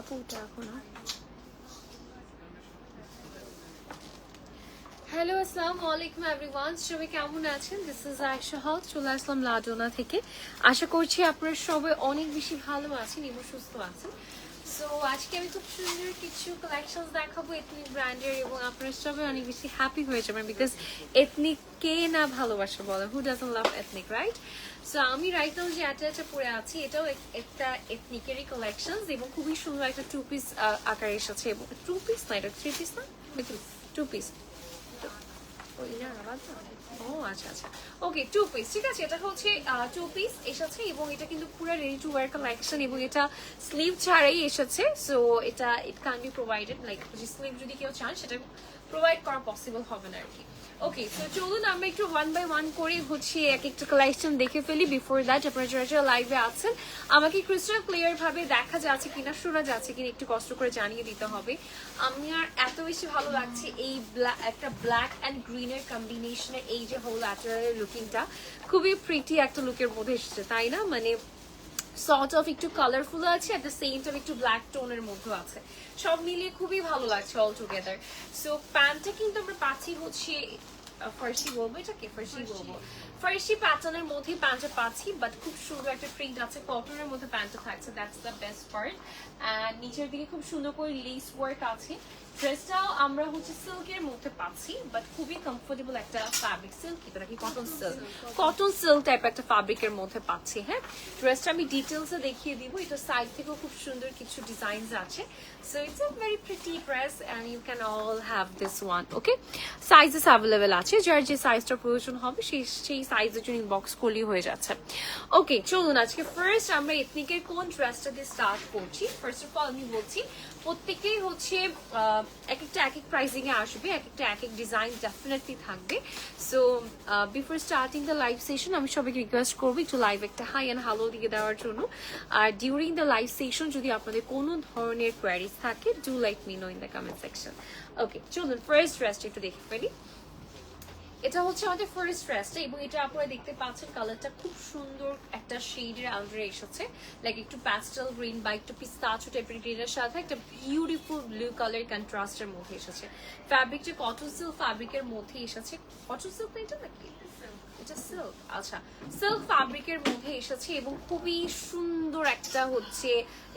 আপুটা এখন হ্যালো আসসালামু আলাইকুম এভরিওয়ান, সবাই কেমন আছেন? দিস ইজ আয়েশা হক, চলে আসলাম লাডোনা থেকে। আশা করছি আপনারা সবাই অনেক বেশি ভালো আছেন এবং সুস্থ আছেন। সো আজকে আমি খুব সুন্দর কিছু কালেকশনস দেখাবো এথনিক ব্র্যান্ডের, এবং আপনারা সবাই অনেক বেশি হ্যাপি হয়ে যাবেন বিকজ এথনিক কে না ভালোবাসা বলে, who doesn't love ethnic, right? So আমি রাইট নাও যে একটা পরে আছি, এটাও একটা এথনিকেরই কালেকশনস এবং খুবই সুন্দর একটা টু পিস আকারে এসেছে। এবং টু পিস না, এটা থ্রি পিস না, টু পিস। ও আচ্ছা আচ্ছা, ওকে, টু পিস, ঠিক আছে। এটা হচ্ছে টু পিস এসেছে এবং এটা কিন্তু পুরো রেডি টু ওয়্যার কালেকশন এবং এটা স্লিভ ছাড়াই এসেছে। সো এটা it can be provided, like sleeve যদি কেউ চান সেটা প্রোভাইড করা পসিবল হবে না আর কি। ওকে, সো চলুন আমরা একটু ওয়ান বাই ওয়ান করে হচ্ছে এক একটা কালেকশন দেখে ফেলি। বিফোর দ্যাট আপনারা যারা যারা লাইভে আছেন আমাকে ক্রিস্টাল ক্লিয়ার ভাবে দেখা যাচ্ছে কিনা, শোনা যাচ্ছে কিনা একটু কষ্ট করে জানিয়ে দিতে হবে। আমি আর এত বেশি ভালো লাগছে এই একটা ব্ল্যাক অ্যান্ড গ্রিনের কম্বিনেশনের এই যে হোল অ্যাটারের লুকিংটা, খুবই প্রিটি একটা লুকের মধ্যে এসেছে, তাই না? মানে সর্ট অফ একটু কালারফুল আছে, এট দ্য সেম টাইম একটু ব্ল্যাক টোনের মধ্যে আছে, সব মিলিয়ে খুবই ভালো লাগছে অল টুগেদার। সো প্যান্টটা কিন্তু আমরা পাচ্ছি হচ্ছে ফার্সি বলবো, এটাকে ফার্সি বলবো, ফার্সি প্যাটার্নের মধ্যে প্যান্টটা পাচ্ছি, বাট খুব সুন্দর একটা প্রিন্ট আছে, কটনের মধ্যে প্যান্টটা থাকছে, that's the best part. And নিচের দিকে খুব সুন্দর করে লেস ওয়ার্ক আছে। ড্রেসটাও আমরা হচ্ছে সিল্কের মধ্যে পাচ্ছি, বাট খুবই কমফোর্টেবল একটা ফ্যাব্রিক, সিল্ক এটা নাকি cotton silk, cotton silk type একটা ফ্যাব্রিকের মধ্যে পাচ্ছি। হ্যাঁ, ড্রেসটা আমি ডিটেলসে দেখিয়ে দিব, এটা সাইড থেকেও খুব সুন্দর কিছু ডিজাইনস আছে। So it's a very pretty dress and you can all have this one. Okay, sizes available আছে, যার যে সাইজটা প্রয়োজন হবে সেই সাইজের জন্য ইনবক্স করলেই হয়ে যাচ্ছে। ওকে, চলুন আজকে ফার্স্ট আমরা এথনিকের কোন ড্রেসটা দিয়ে স্টার্ট করছি। ফার্স্ট অফ অল আমি বলছি প্রত্যেকেই হচ্ছে এক একটা এক এক প্রাইসিং এ আসবে, এক একটা এক এক ডিজাইন ডেফিনেটলি থাকবে। So before starting the live session আমি সবাইকে রিকোয়েস্ট করবো একটু লাইভ একটা হাই অ্যান্ড হ্যালো দিয়ে দেওয়ার জন্য। আর ডিউরিং দ্য লাইভ সেশন যদি আপনাদের কোনো ধরনের কোয়ারিজ থাকে, do like me know in the comment section. Okay, চলুন ফার্স্ট ড্রেসটা একটু দেখে ফেলি। এটা হচ্ছে আমাদের ফার্স্ট ড্রেসটা এবং এটা আপনারা দেখতে পাচ্ছেন কালারটা খুব সুন্দর একটা শেডের আন্ডারে এসেছে, লাইক একটু প্যাস্টেল গ্রিন বা একটু পিস্তাচো টাইপের গ্রিনের সাথে একটা বিউটিফুল ব্লু কালার কন্ট্রাস্টের মধ্যে এসেছে। ফ্যাব্রিকটা কটন সিল্ক ফ্যাব্রিকের মধ্যে এসেছে। কটন সিল্ক না এটা নাকি? এটা সিল্ক, আচ্ছা, সিল্ক ফ্যাব্রিকের মধ্যে এসেছে এবং খুবই সুন্দর একটা হচ্ছে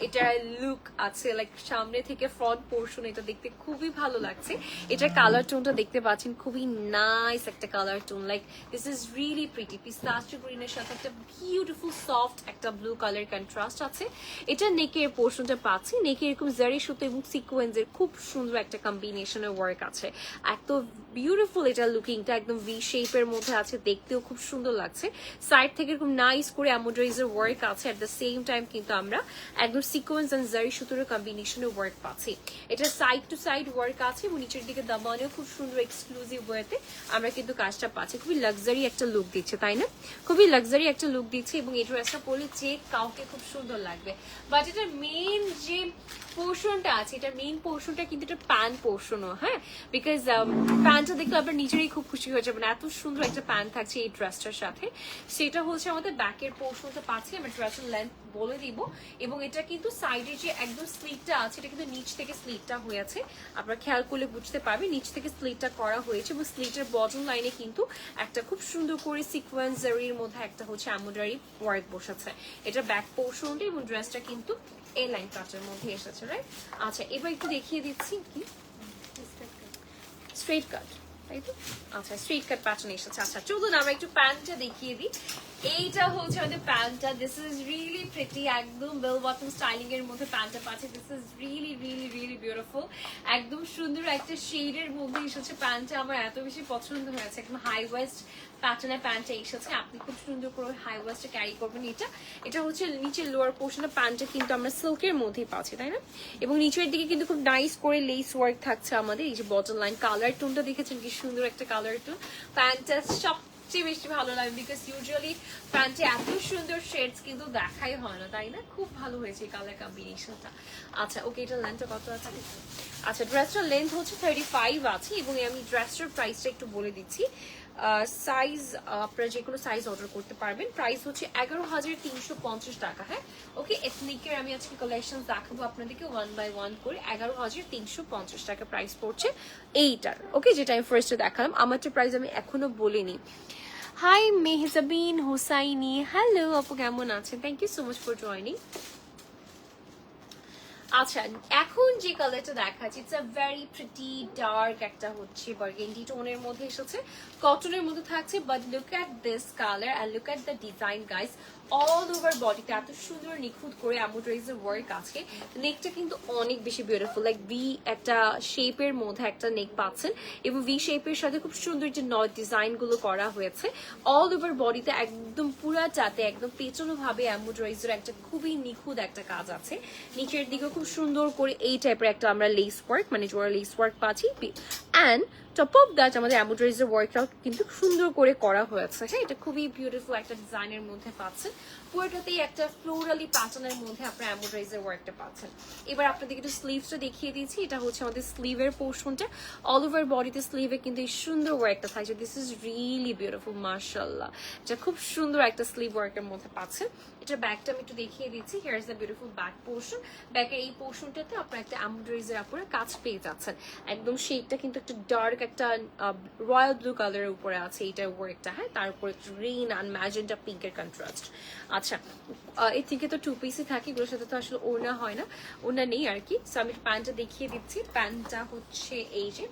এটার লুক আছে, লাইক সামনে থেকে ফ্রন্ট পোর্শন এটা দেখতে খুবই ভালো লাগছে। এটার কালার টোনটা দেখতে পাচ্ছেন, খুবই নাইস একটা colour tone, like this is really pretty. পিস্তাচিও গ্রিনের সাথে একটা বিউটিফুল সফট একটা ব্লু কালার কন্ট্রাস্ট আছে। এটা নেকের পোর্শনটা পাচ্ছি, নেকে এরকম জারি সুতো এবং সিকোয়েন্সের খুব সুন্দর একটা কম্বিনেশনের ওয়ার্ক আছে। এত বিউটিফুল এটা লুকিংটা, একদম ভি শেপের মধ্যে আছে, দেখতেও খুব সুন্দর লাগছে। সাইড থেকে এরকম নাইস করে এমব্রয়ডারিজের ওয়ার্ক আছে, এট দ্য সেম টাইম কিন্তু আমরা একদম সিকোয়েন্স এন্ড জারি সুতোর কম্বিনেশনের ওয়ার্ক পাচ্ছি। এটা সাইড টু সাইড ওয়ার্ক আছে এবং নিচের দিকে দামানেও খুব সুন্দর এক্সক্লুসিভ ওয়েতে আমরা কিন্তু কাজটা পাচ্ছি। খুবই লাক্সারি একটা লুক দিচ্ছে, তাই না? খুবই লাক্সারি একটা লুক দিচ্ছে এবং এই ড্রেসটা পরলে যে কাউকে খুব সুন্দর লাগবে। বাট এটার মেইন যে পোর্শনটা আছে, এটা মেইন পোর্শনটা কিন্তু এটা প্যান্ট পোর্শনও, হ্যাঁ, বিকজ প্যান্টটা দেখলে আপনার নিজেরই খুব খুশি হয়ে যাবেন, এত সুন্দর একটা প্যান্ট থাকছে এই ড্রেসটার সাথে। সেটা হচ্ছে আমাদের ব্যাকের পোর্শনটা পাচ্ছি, আমরা ড্রেসের লেন্থ বলে দিব। এবং এটা কিন্তু সাইডে যে একদম স্লিটটা আছে, এটা কিন্তু নিচ থেকে স্লিটটা হয়েছে, আপনারা খেয়াল করলে বুঝতে পারবেন নিচ থেকে স্লিটটা করা হয়েছে এবং স্লিটের বটম লাইনে কিন্তু একটা খুব সুন্দর করে সিকোয়েন্স জারির মধ্যে একটা হচ্ছে এমব্রয়ডারি ওয়ার্ক বসেছে। এটা ব্যাক পোর্শনটা এবং ড্রেসটা কিন্তু এই লাইন কাটের মধ্যে এসেছে, রাইট? আচ্ছা, এবার একটু দেখিয়ে দিচ্ছি কি স্ট্রেট কাট, তাই তো? আচ্ছা, স্ট্রেট কাট প্যাটার্ন এসেছে। আচ্ছা, চলুন আমরা একটু প্যান্টটা দেখিয়ে দিই। এইটা হচ্ছে আমাদের প্যান্টটা, দিস ইজ রিয়েলি প্রিটি, একদম বেল বটম স্টাইলিং এর মধ্যে প্যান্টটা পাচ্ছে। This is really really really beautiful, একদম সুন্দর একটা শেডের মধ্যে এসেছে প্যান্টটা, আমার এত বেশি পছন্দ হয়েছে। একদম হাই ওয়েস্ট প্যাটার্নের প্যান্টটা এসেছে, আপনি খুব সুন্দর করে হাই ওয়েস্টে ক্যারি করবেন। এটা হচ্ছে নিচের লোয়ার পোর্শনের প্যান্টটা কিন্তু আমরা সিল্কের মধ্যেই পাচ্ছি, তাই না? এবং নিচের দিকে কিন্তু খুব নাইস করে লেস ওয়ার্ক থাকছে আমাদের। এই যে বটম লাইন কালার টোনটা দেখেছেন কি সুন্দর একটা কালার টোন, প্যান্টটা সবচেয়ে বেশি ভালো লাগে বিকজ ইউজুয়ালি প্যান্টে এত সুন্দর শেডস কিন্তু দেখাই হয় না, তাই না? খুব ভালো হয়েছে এই কালার কম্বিনেশনটা। আচ্ছা, ওকে, এটার লেন্থটা কত আছে? আচ্ছা, ড্রেসটার লেন্থ হচ্ছে 35 আছে এবং আমি ড্রেসটার প্রাইসটা একটু বলে দিচ্ছি। সাইজ আপনারা যে কোনো সাইজ অর্ডার করতে পারবেন। প্রাইস হচ্ছে 11,350 টাকা। হ্যাঁ ওকে, এথনিকের আমি আজকে কালেকশন দেখাবো আপনাদেরকে 1 বাই 1 করে। 11,350 টাকা প্রাইস পড়ছে এইটার। ওকে, যেটা আমি ফার্স্টে দেখালাম। আমারটা প্রাইস আমি এখনো বলিনি। হাই মেহজাবিন হোসাইনি, হ্যালো আপু, কেমন আছেন? Thank you so much for joining. আচ্ছা, এখন যে কালারটা দেখাচ্ছি it's a very pretty dark একটা হচ্ছে বার্গেন্ডি টোনের মধ্যে এসেছে, কটনের মধ্যে থাকছে। But look at this colour and look at the design guys. All over বডিতে এত সুন্দর নিখুঁত করে এমব্রয়ডারিজের ওয়ার্ক আছে। নেকটা কিন্তু অনেক বেশি বিউটিফুল, লাইক ভি একটা শেপের মধ্যে একটা নেক পাচ্ছেন এবং ভি শেপের সাথে খুব সুন্দর যে নট ডিজাইন গুলো করা হয়েছে। অল ওভার বডিতে একদম পুরাটাতে একদম পেছনো ভাবে এমব্রয়ডারিজের একটা খুবই নিখুঁত একটা কাজ আছে। নিচের দিকে খুব সুন্দর করে এই টাইপের একটা আমরা লেস ওয়ার্ক, মানে জোড়া লেস ওয়ার্ক পাচ্ছি। অ্যান্ড টপ অফ দ্যাট আমাদের এমব্রয়ডারিজের ওয়ার্কটাও কিন্তু সুন্দর করে করা হয়েছে। হ্যাঁ, এটা খুবই বিউটিফুল একটা ডিজাইনের মধ্যে পাচ্ছেন। পুরোটাতেই একটা ফ্লোরালি প্যাটার্নের মধ্যে আপনার এমব্রয়ডারিজের ওয়ার্কটা পাচ্ছেন। এবার আপনাদেরকে একটু স্লিভসটা দেখিয়ে দিচ্ছি। এটা হচ্ছে আমাদের স্লিভের পোর্শনটা। অল ওভার বডিতে স্লিভে কিন্তু এই সুন্দর ওয়ার্কটা থাকছে। দিস ইজ রিয়েলি বিউটিফুল, মাশাআল্লাহ। এটা খুব সুন্দর একটা স্লিভ ওয়ার্কের মধ্যে পাচ্ছেন। এটা ব্যাকটা আমি একটু দেখিয়ে দিচ্ছি। Here is the beautiful back portion. ব্যাকের এই পোর্শনটাতে আপনার একটা এমব্রয়ডারিজের আপনারা কাজ পেয়ে যাচ্ছেন। একদম শেডটা কিন্তু একটা ডার্ক একটা রয়্যাল ব্লু কালারের উপরে আছে এইটার ওয়ার্কটা। হ্যাঁ, তার উপরে গ্রিন অ্যান্ড ম্যাজেন্টা পিঙ্কের কন্ট্রাস্ট। আচ্ছা, এর থেকে তো 2 পিসই থাকে, এগুলোর সাথে তো আসলে ওড়না হয় না, ওড়না নেই আর কি। সো আমি প্যান্টটা দেখিয়ে দিচ্ছি। প্যান্টটা হচ্ছে এই যে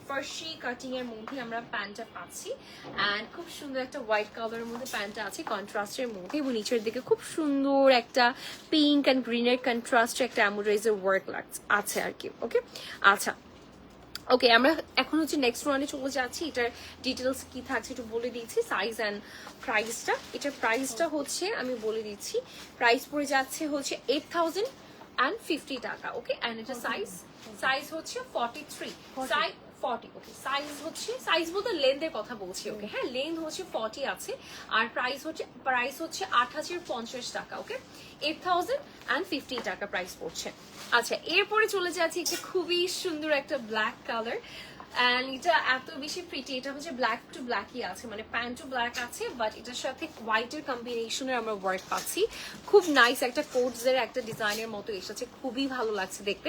ফার্সি কাটিং এর মধ্যে আমরা প্যান্টটা পাচ্ছি। অ্যান্ড খুব সুন্দর একটা হোয়াইট কালারের মধ্যে প্যান্টটা আছে কন্ট্রাস্টের মধ্যে, এবং নিচের দিকে খুব সুন্দর একটা পিঙ্ক অ্যান্ড গ্রিনের কন্ট্রাস্টে একটা এমব্রয়ডারিজের ওয়ার্ক আছে আর কি। ওকে, আচ্ছা ওকে, আমরা এখন হচ্ছে নেক্সট ওয়ানে চলে যাচ্ছি। এটার ডিটেলস কি থাকছে একটু বলে দিচ্ছি, সাইজ অ্যান্ড প্রাইসটা। এটার প্রাইসটা হচ্ছে আমি বলে দিচ্ছি, প্রাইস পড়ে যাচ্ছে হচ্ছে 8,050 টাকা। ওকে, অ্যান্ড এটা সাইজ হচ্ছে 43 সাইজ 40। ওকে, সাইজ হচ্ছে, সাইজ বলতে লেন্থের কথা বলছি। ওকে, হ্যাঁ, লেন্থ হচ্ছে 40 আছে। আর প্রাইস হচ্ছে 8,050 টাকা। ওকে, 8,050 টাকা প্রাইস পড়ছে। আচ্ছা, এরপরে চলে যাচ্ছি একটা খুবই সুন্দর একটা ব্ল্যাক কালার। অ্যান্ড এটা এত বেশি প্রিটি, এটা হচ্ছে ব্ল্যাক টু ব্ল্যাকই আছে, মানে প্যান্টও ব্ল্যাক আছে, বাট এটার সাথে হোয়াইটের কম্বিনেশনের আমরা ওয়ার্ক পাচ্ছি। খুব নাইস একটা কোটসের একটা ডিজাইনের মতো এসেছে, খুবই ভালো লাগছে দেখতে।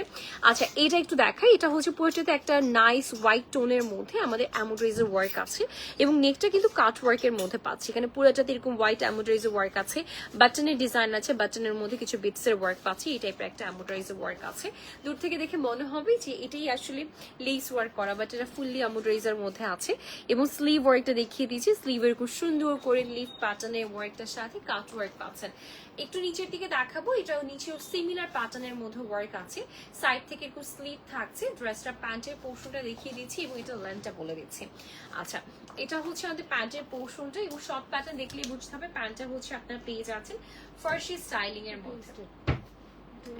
আচ্ছা, এটা একটু দেখাই। এটা হচ্ছে পুরোটাতে একটা নাইস হোয়াইট টোনের মধ্যে আমাদের এমব্রয়ডারিজের ওয়ার্ক আছে, এবং নেকটা কিন্তু কাট ওয়ার্কের মধ্যে পাচ্ছি। এখানে পুরোটাতে এরকম হোয়াইট এমব্রয়ডারিজের ওয়ার্ক আছে, বাটনের ডিজাইন আছে, বাটনের মধ্যে কিছু বিটসের ওয়ার্ক পাচ্ছি। এই টাইপের একটা এমব্রয়ডারিজের ওয়ার্ক আছে। দূর থেকে দেখে মনে হবে যে এটাই আসলে লেস ওয়ার্ক করা, বাট এটা ফুললি এমব্রয়ডারিজের মধ্যে আছে। এবং স্লিভ ওয়ার্কটা দেখিয়ে দিয়েছি। স্লিভের খুব সুন্দর করে লিফ প্যাটার্নের ওয়ার্কটার সাথে কাট ওয়ার্ক পাচ্ছেন। একটু নিচের দিকে দেখাবো, এটাও নিচেও সিমিলার প্যাটার্নের মধ্যে ওয়ার্ক আছে। সাইড থেকে একটু স্লিভ থাকছে। ড্রেসটা প্যান্টের পোর্শনটা দেখিয়ে দিচ্ছি এবং এটা লেন্থটা বলে দিচ্ছি। আচ্ছা, এটা হচ্ছে আমাদের প্যান্টের পোর্শনটা, এবং শর্ট প্যাটার্ন দেখলেই বুঝতে হবে প্যান্টটা হচ্ছে আপনারা পেয়ে যাচ্ছেন ফার্সি স্টাইলিং এর মধ্যে।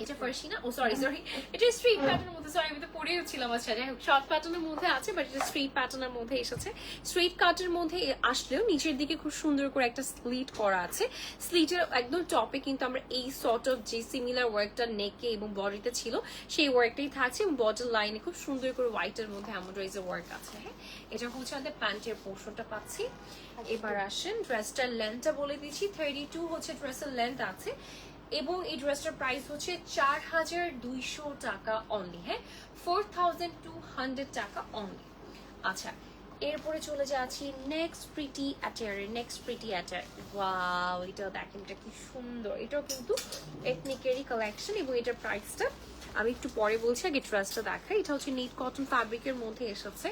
এটা ফার্সি না, ও সরি এটা স্ট্রিট প্যাটার্নের মধ্যে, সরি আমি তো পরেই হচ্ছিলাম। আচ্ছা, যাই হোক, শর্ট প্যাটার্নের মধ্যে আছে, বাট এটা স্ট্রিট প্যাটার্নের মধ্যে এসেছে। স্ট্রিট কাটের মধ্যে আসলেও নিচের দিকে খুব সুন্দর করে একটা স্লিট করা আছে। স্লিটের একদম টপে কিন্তু আমরা এই সর্ট অফ যে সিমিলার ওয়ার্কটা নেকে এবং বডিতে ছিল সেই ওয়ার্কটাই থাকছে, এবং বর্ডার লাইনে খুব সুন্দর করে হোয়াইটের মধ্যে এমব্রয়ডারিজের ওয়ার্ক আছে। হ্যাঁ, এটা হচ্ছে আমাদের প্যান্টের পোর্শনটা পাচ্ছি। এবার আসেন ড্রেসটার লেন্থটা বলে দিচ্ছি। 32 হচ্ছে ড্রেসের লেন্থ আছে, এবং এই ড্রেসটার প্রাইস হচ্ছে 4,200 টাকা অনলি। হ্যাঁ, 4,200 টাকা অনলি। আচ্ছা, এরপরে চলে যাচ্ছি নেক্সট প্রিটি অ্যাটায়ার। ওয়াও, এটাও দেখেন, এটা কি সুন্দর। এটাও কিন্তু এথনিকেরই কালেকশন, এবং এটার প্রাইসটা আমি একটু পরে বলছি, আগে ড্রেসটা দেখাই। এটা হচ্ছে নিট কটন ফ্যাব্রিকের মধ্যে এসেছে,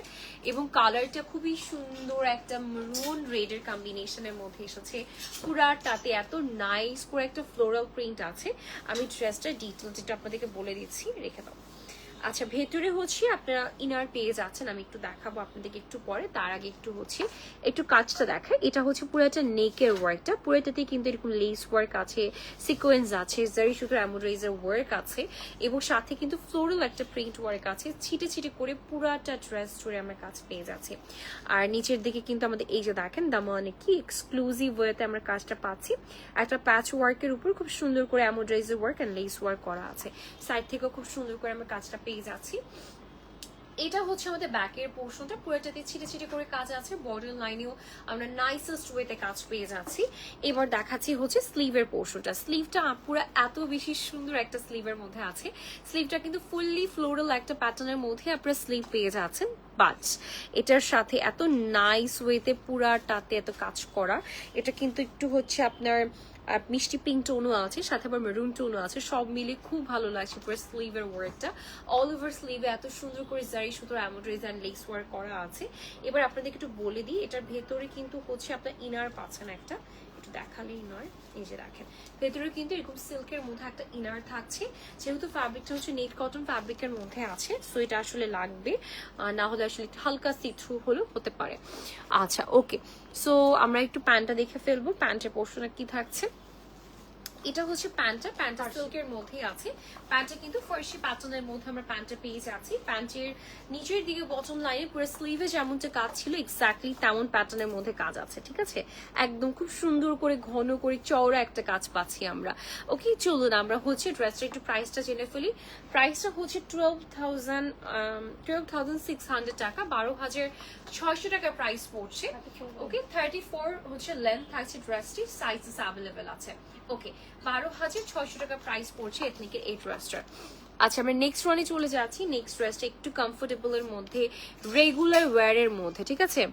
এবং কালারটা খুবই সুন্দর একটা মেরুন রেডের কম্বিনেশনের মধ্যে এসেছে। পুরাটাতে এত নাইস করে একটা ফ্লোরাল প্রিন্ট আছে। আমি ড্রেসটার ডিটেল যেটা আপনাদেরকে বলে দিচ্ছি, রেখে দাও। আচ্ছা, ভেতরে হচ্ছে আপনারা ইনার পেয়ে যাচ্ছেন, আমি একটু দেখাবো আপনাদেরকে একটু পরে। তার আগে একটু কাজটা দেখায়। এটা হচ্ছে পুরো একটা নেকের ওয়ার্কটা, পুরোটাতেই কিন্তু এরকম লেস ওয়ার্ক আছে, সিকোয়েন্স আছে, জারি সুতোর এমব্রয়ডারিজের ওয়ার্ক আছে, এবং সাথে কিন্তু ফ্লোরাল একটা প্রিন্ট ওয়ার্ক আছে। ছিটে ছিটে করে পুরাটা ড্রেস জুড়ে আমরা কাজ পেয়ে যাচ্ছি। আর নিচের দিকে কিন্তু আমাদের এই যে দেখেন দামানে কি এক্সক্লুসিভ ওয়েতে আমরা কাজটা পাচ্ছি। একটা প্যাচ ওয়ার্কের উপর খুব সুন্দর করে এমব্রয়ডারিজের ওয়ার্ক অ্যান্ড লেস ওয়ার্ক করা আছে। সাইড থেকেও খুব সুন্দর করে আমরা কাজটা পেয়ে যাচ্ছি। এটা হচ্ছে আমাদের ব্যাকের পোর্শনটা, পুরোটাতে ছিটে ছিটে করে কাজ আছে, বর্ডার লাইনেও আমরা নাইসেস্ট ওয়েতে কাজ পেয়ে যাচ্ছি। এবার দেখাচ্ছি হচ্ছে স্লিভের পোর্শনটা। স্লিভটা পুরো এত বেশি সুন্দর একটা স্লিভের মধ্যে আছে। স্লিভটা কিন্তু ফুললি ফ্লোরাল একটা প্যাটার্নের মধ্যে আপনারা স্লিভ পেয়ে যাচ্ছেন, বাট এটার সাথে এত নাইস ওয়েতে পুরাটাতে এত কাজ করা। এটা কিন্তু একটু হচ্ছে আপনার মিষ্টি পিঙ্ক টোনও আছে, সাথে আবার মেরুন টোনও আছে, সব মিলে খুব ভালো লাগছে পুরো স্লিভের ওয়ার্কটা। অল ওভার স্লিভে এত সুন্দর করে জারি সুতোর এমব্রয়ডারিজ এন্ড লেস ওয়ার্ক করা আছে। এবার আপনাদেরকে একটু বলে দিই, এটার ভেতরে কিন্তু হচ্ছে আপনার ইনার পাচ্ছেন একটা, একটু দেখালেই নয়, এই যে দেখেন ভেতরে কিন্তু এরকম সিল্কের মধ্যে একটা ইনার থাকছে। যেহেতু ফ্যাব্রিকটা হচ্ছে নেট কটন ফ্যাব্রিকের মধ্যে আছে, সো এটা আসলে লাগবে, না হলে আসলে হালকা সি থ্রু হলেও হতে পারে। আচ্ছা ওকে, সো আমরা একটু প্যান্টটা দেখে ফেলবো, প্যান্টের পোর্শনে কি থাকছে। এটা হচ্ছে প্যান্টটা সিল্কের মধ্যেই আছে। প্যান্টটা কিন্তু ফার্সি প্যাটার্নের মধ্যে আমরা প্যান্টটা পেয়ে যাচ্ছি। প্যান্টের নিচের দিকে বটম লাইনে পুরো স্লিভে যেমনটা কাজ ছিল এক্স্যাক্টলি তেমন প্যাটার্নের মধ্যে কাজ আছে, ঠিক আছে, একদম খুব সুন্দর করে ঘন করে চওড়া একটা কাজ পাচ্ছি আমরা। ওকে, চলুন আমরা হচ্ছে ড্রেসটা একটু প্রাইসটা জেনে ফেলি। প্রাইসটা হচ্ছে 12,600 টাকা, 12,600 টাকা প্রাইস পড়ছে। ওকে, 34 হচ্ছে লেন্থ থাকছে, ড্রেসটি সাইজেস অ্যাভেলেবেল আছে। ওকে, 12,600 টাকা প্রাইস পড়ছে এথনিকের এই ড্রেসটার। আচ্ছা, আমরা নেক্সট ওয়ানে চলে যাচ্ছি। নেক্সট ড্রেসটা একটু কমফোর্টেবল এর মধ্যে, রেগুলার ওয়্যারের মধ্যে, ঠিক আছে।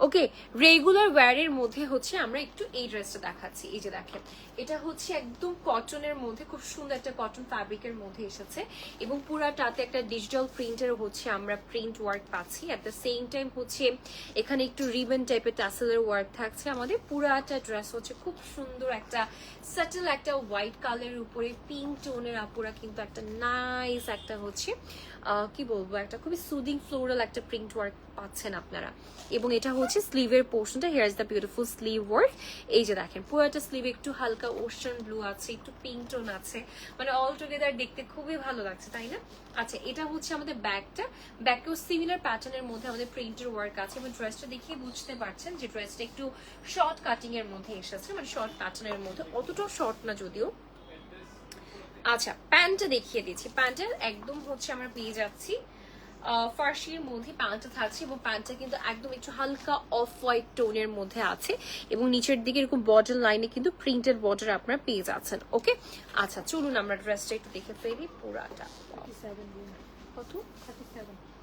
ওকে, রেগুলার ওয়্যারের মধ্যে হচ্ছে আমরা একটু এই ড্রেসটা দেখাচ্ছি। এই যে দেখেন, এটা হচ্ছে একদম কটনের মধ্যে, খুব সুন্দর একটা কটন ফ্যাব্রিকের মধ্যে এসেছে এবং পুরাটাতে একটা ডিজিটাল প্রিন্টের হচ্ছে আমরা প্রিন্ট ওয়ার্ক পাচ্ছি। অ্যাট দ্য সেম টাইম হচ্ছে এখানে একটু রিবন টাইপের টাসেলের ওয়ার্ক থাকছে। আমাদের পুরাটা ড্রেস হচ্ছে খুব সুন্দর একটা সাটল একটা হোয়াইট কালারের উপরে পিঙ্ক টোনের আপুরা কিন্তু একটা নাইস একটা হচ্ছে কি বলবো, একটা খুবই সুদিং ফ্লোরাল একটা প্রিন্ট ওয়ার্ক পাচ্ছেন আপনারা। এবং এটা হচ্ছে স্লিভের পোর্শনটা, here is the beautiful sleeve work. এই যে দেখেন পুরোটা স্লিভে একটু হালকা ওশান ব্লু আছে, একটু পিঙ্ক টোন আছে, মানে অল টুগেদার দেখতে খুবই ভালো লাগছে, তাই না? আচ্ছা, এটা হচ্ছে আমাদের ব্যাগটা, ব্যাগকেও সিমিলার প্যাটার্নের মধ্যে আমাদের প্রিন্টের ওয়ার্ক আছে এবং ড্রেসটা দেখে বুঝতে পারছেন যে ড্রেসটা একটু শর্ট কাটিং এর মধ্যে এসেছে, মানে শর্ট প্যাটার্নের মধ্যে, অতটাও শর্ট না যদিও। আচ্ছা, প্যান্টটা দেখিয়ে দিচ্ছি। প্যান্টের একদম হচ্ছে আমরা পেয়ে যাচ্ছি ফার্সির মধ্যে প্যান্টটা থাকছে এবং প্যান্টটা কিন্তু একদম একটু হালকা অফ হোয়াইট টোনের মধ্যে আছে এবং নিচের দিকে এরকম বর্ডার লাইনে কিন্তু প্রিন্টেড বর্ডার আপনারা পেয়ে যাচ্ছেন। ওকে, আচ্ছা চলুন আমরা ড্রেসটা একটু দেখে ফেলি পুরাটা। কত?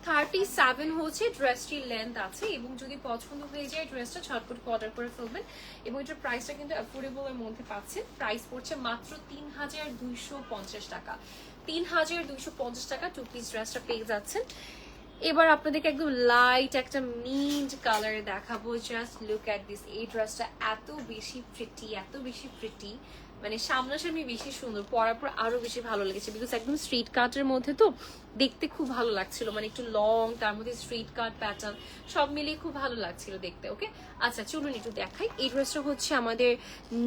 37 হচ্ছে ড্রেসটির লেন্থ আছে এবং যদি পছন্দ হয়ে যায় ড্রেসটা ঝটপট অর্ডার করে ফেলবেন এবং এটার প্রাইসটা কিন্তু অ্যাফোর্ডেবল এর মধ্যে পাচ্ছেন। প্রাইস পড়ছে মাত্র 3,250 টাকা। 3,250 টাকা টু পিস ড্রেসটা পেয়ে যাচ্ছেন। এবার আপনাদেরকে একদম লাইট একটা মিন্ট কালার দেখাবো। জাস্ট লুক অ্যাট দিস, এই ড্রেসটা এত বেশি প্রিটি, এত বেশি প্রিটি, মানে সামনাসামনি বেশি সুন্দর, পরার পর আরো বেশি ভালো লেগেছে বিকজ একদম স্ট্রিট কাটের মধ্যে তো দেখতে খুব ভালো লাগছিল, মানে একটু লং, তার মধ্যে স্ট্রিট কাট প্যাটার্ন, সব মিলিয়ে খুব ভালো লাগছিল দেখতে। ওকে, আচ্ছা চলুন একটু দেখাই। এই ড্রেসটা হচ্ছে আমাদের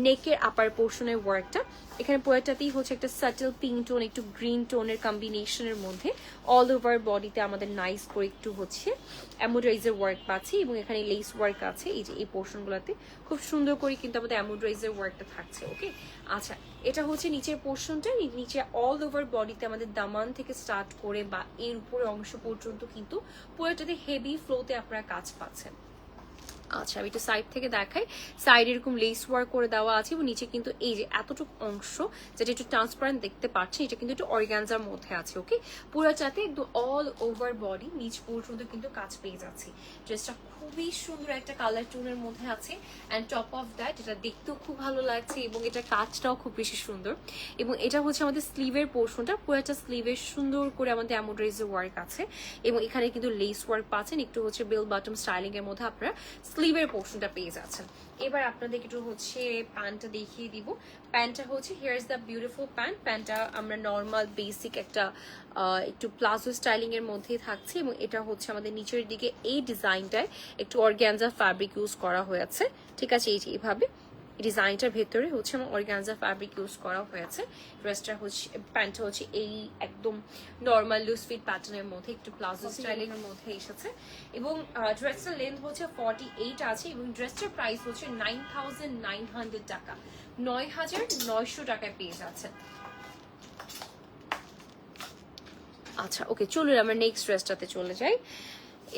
নেকের আপার পোর্শনের ওয়ার্কটা। এখানে পুরোটাতেই হচ্ছে একটা সাটল পিঙ্ক টোন একটু গ্রিন টোনের কম্বিনেশনের মধ্যে অল ওভার বডিতে আমাদের নাইস করে একটু হচ্ছে এমব্রয়ডারিজের ওয়ার্ক পাচ্ছি এবং এখানে লেস ওয়ার্ক আছে। এই যে এই পোর্শনগুলোতে খুব সুন্দর করে কিন্তু আমাদের এমব্রয়ডারিজের ওয়ার্কটা থাকছে। ওকে, আচ্ছা এটা হচ্ছে নিচের পোর্শনটা, নিচে অল ওভার বডিতে আমাদের দামান থেকে স্টার্ট করে বা এর উপরে অংশ পর্যন্ত কিন্তু পুরোটাতে হেভি ফ্লোতে আপনারা কাজ পাচ্ছেন। আচ্ছা, আমি একটু সাইড থেকে দেখাই। সাইড এরকম লেস ওয়ার্ক করে দেওয়া আছে এবং নিচে কিন্তু এই যে এতটুকু অংশ যেটা একটু ট্রান্সপারেন্ট দেখতে পাচ্ছেন, এটা কিন্তু একটু অর্গানজার মধ্যে আছে। ওকে, পুরোটাতে একদম অল ওভার বডি নিচ পর্যন্ত কিন্তু কাজ পেয়ে যাচ্ছি। ড্রেসটা খুবই সুন্দর একটা কালার টোনের মধ্যে আছে অ্যান্ড টপ অফ দ্যাট এটা দেখতেও খুব ভালো লাগছে এবং এটা কাজটাও খুব বেশি সুন্দর। এবং এটা হচ্ছে আমাদের স্লিভের পোর্শনটা, পুরোটা স্লিভের সুন্দর করে আমাদের এমব্রয়ডারিজের ওয়ার্ক আছে এবং এখানে কিন্তু লেস ওয়ার্ক পাচ্ছেন, একটু হচ্ছে বেল বটম স্টাইলিং এর মধ্যে আপনারা স্লিভের পোর্শনটা পেয়ে যাচ্ছেন। এবার আপনাদের একটু হচ্ছে প্যান্টটা দেখিয়ে দিব। প্যান্টটা হচ্ছে here is the beautiful pant. প্যান্টটা আমরা নর্মাল বেসিক একটা একটু প্লাজো স্টাইলিং এর মধ্যেই থাকছে এবং এটা হচ্ছে আমাদের নিচের দিকে এই ডিজাইনটায় একটু অর্গানজা ফ্যাব্রিক ইউজ করা হয়েছে, ঠিক আছে। এই যে এইভাবে ডিজাইনটার ভেতরে হচ্ছে আমার অর্গানজা ফ্যাব্রিক ইউজ করা হয়েছে। ড্রেসটা হচ্ছে, প্যান্টটা হচ্ছে এই একদম নর্মাল লুজ ফিট প্যাটার্নের মধ্যে একটু প্লাজো স্টাইলিং এর মধ্যে এসেছে এবং ড্রেসটার লেন্থ হচ্ছে 48 আছে এবং ড্রেসটার প্রাইস হচ্ছে 9,900 টাকা, 9,900 টাকায় পেয়ে যাচ্ছেন। আচ্ছা ওকে, চলুন আমরা নেক্সট ড্রেসটাতে চলে যাই।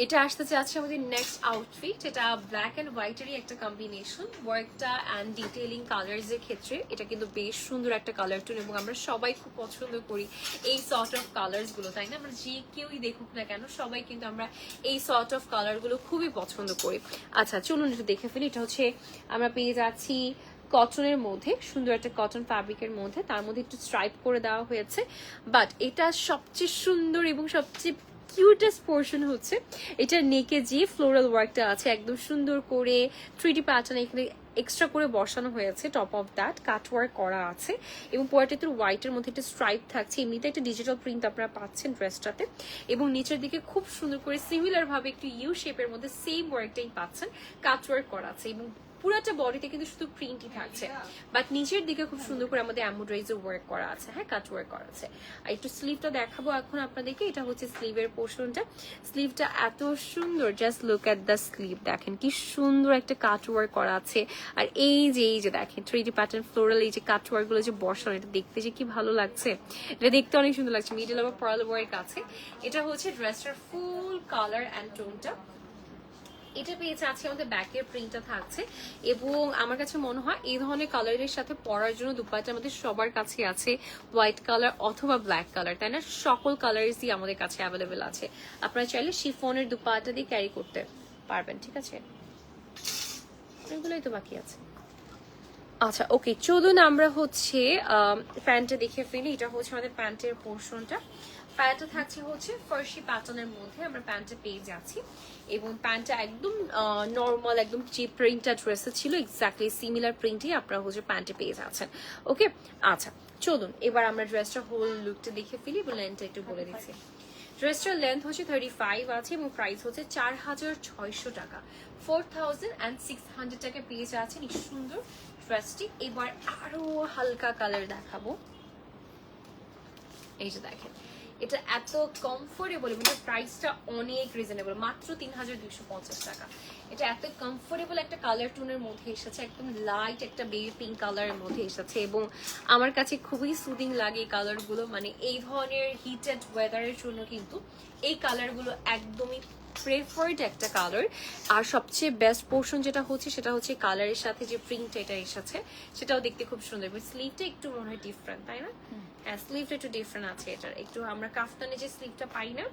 এটা আসতে চাচ্ছি আমাদের নেক্সট আউটফিট। এটা ব্ল্যাক অ্যান্ড হোয়াইটেরই একটা কম্বিনেশন, ওয়ার্কটা অ্যান্ড ডিটেইলিং কালার্সের ক্ষেত্রে এটা কিন্তু বেশ সুন্দর একটা কালার টোন, এবং আমরা সবাই খুব পছন্দ করি এই সর্ট অফ কালার্সগুলো, তাই না? আমরা যে কেউই দেখুক না কেন সবাই কিন্তু আমরা এই সর্ট অফ কালারগুলো খুবই পছন্দ করি। আচ্ছা চলুন একটু দেখে ফেলি। এটা হচ্ছে আমরা পেয়ে যাচ্ছি কটনের মধ্যে, সুন্দর একটা কটন ফ্যাব্রিকের মধ্যে, তার মধ্যে একটু স্ট্রাইপ করে দেওয়া হয়েছে। বাট এটা সবচেয়ে সুন্দর এবং সবচেয়ে কিউটেস্ট পোর্শন হচ্ছে এটা নেকে যে ফ্লোরাল ওয়ার্কটা আছে একদম সুন্দর করে 3D প্যাটার্ন এখানে এক্সট্রা করে বসানো হয়েছে। Top of that cut work করা আছে এবং পুরোটাতে হোয়াইটের মধ্যে একটা স্ট্রাইপ থাকছে। এমনিতে একটা ডিজিটাল প্রিন্ট আপনারা পাচ্ছেন ড্রেসটাতে, এবং নিচের দিকে খুব সুন্দর করে সিমিলার ভাবে একটু ইউ শেপের মধ্যে সেম ওয়ার্কটাই পাচ্ছেন, কাট ওয়ার্ক করা আছে, এবং পুরাটা বডিতে কিন্তু শুধু প্রিন্টই থাকছে, বাট নিচের দিকে খুব সুন্দর করে আমাদের এমব্রয়ডারি ওয়ার্ক করা আছে, হ্যাঁ কাট ওয়ার্ক করা আছে। আর একটু স্লিভটা দেখাবো এখন আপনাদেরকে। এটা হচ্ছে স্লিভের পোর্শনটা, স্লিভটা এত সুন্দর, just look at the sleeve, দেখেন কি সুন্দর একটা কাট ওয়ার্ক করা আছে। আর এই যে দেখেন 3D প্যাটার্ন ফ্লোরাল এই যে কাট ওয়ার্ক গুলো যে বসানো, এটা দেখতে যে কি ভালো লাগছে, এটা দেখতে অনেক সুন্দর লাগছে। মিডল আবার পার্ল ওয়ার্ক আছে। এটা হচ্ছে ড্রেসটার ফুল কালার অ্যান্ড টোনটা। এটা পেয়েছে আজকে আমাদের ব্যাকের প্রিন্টটা থাকছে, এবং আমার কাছে মনে হয় এই ধরনের কালারের সাথে পরার জন্য দুপাট্টা আমাদের সবার কাছে আছে, হোয়াইট কালার অথবা ব্ল্যাক কালার, তাই না? সকল কালারসই আমাদের কাছে অ্যাভেলেবেল আছে। আপনারা চাইলে শিফনের দুপাট্টা দিয়ে ক্যারি করতে পারবেন, ঠিক আছে? অনেকগুলোই তো বাকি আছে। আচ্ছা ওকে, চলুন আমরা হচ্ছে প্যান্টটা দেখে ফেলি। এটা হচ্ছে আমাদের প্যান্টের পোর্শনটা। প্যান্টটা থাকছে হচ্ছে ফার্সি প্যাটার্নের মধ্যে আমরা প্যান্টটা পেয়ে যাচ্ছি, এবং প্যান্টটা একদম নর্মাল একদম যে প্রিন্টটা ড্রেসে ছিল এক্স্যাক্টলি সিমিলার প্রিন্টই আপনারা হচ্ছে প্যান্টে পেয়ে যাচ্ছেন। ওকে আচ্ছা চলুন এবার আমরা ড্রেসটা হোল লুকটা দেখে ফেলি, এবং লেন্থটা একটু বলে দিচ্ছি। ড্রেসটার লেন্থ হচ্ছে 35 আছে এবং প্রাইস হচ্ছে 4600 টাকা, 4600 টাকা পেয়ে যাচ্ছেন এই সুন্দর ড্রেসটি। এবার আরো হালকা কালার দেখাবো। এই যে দেখেন এটা এত কমফোর্টেবল এবং প্রাইসটা অনেক রিজনেবল, মাত্র 3250 টাকা। এটা এত কমফোর্টেবল একটা কালার টোনের মধ্যে এসেছে, একদম লাইট একটা বেবি পিঙ্ক কালারের মধ্যে এসেছে, এবং আমার কাছে খুবই সুদিং লাগে এই কালারগুলো। মানে এই ধরনের হিটেড ওয়েদারের জন্য কিন্তু এই কালারগুলো একদমই প্রেফার্ড একটা কালার। আর সবচেয়ে বেস্ট পোর্শন যেটা হচ্ছে সেটা হচ্ছে কালারের সাথে যে প্রিন্ট এটা এসেছে সেটাও দেখতে খুব সুন্দর, এবং স্লিভটা একটু মনে হয় ডিফারেন্ট, তাই না? হ্যাঁ স্লিভটা একটু ডিফারেন্ট আছে, এটার একটু আমরা কাফতানে যে স্লিভটা পাই না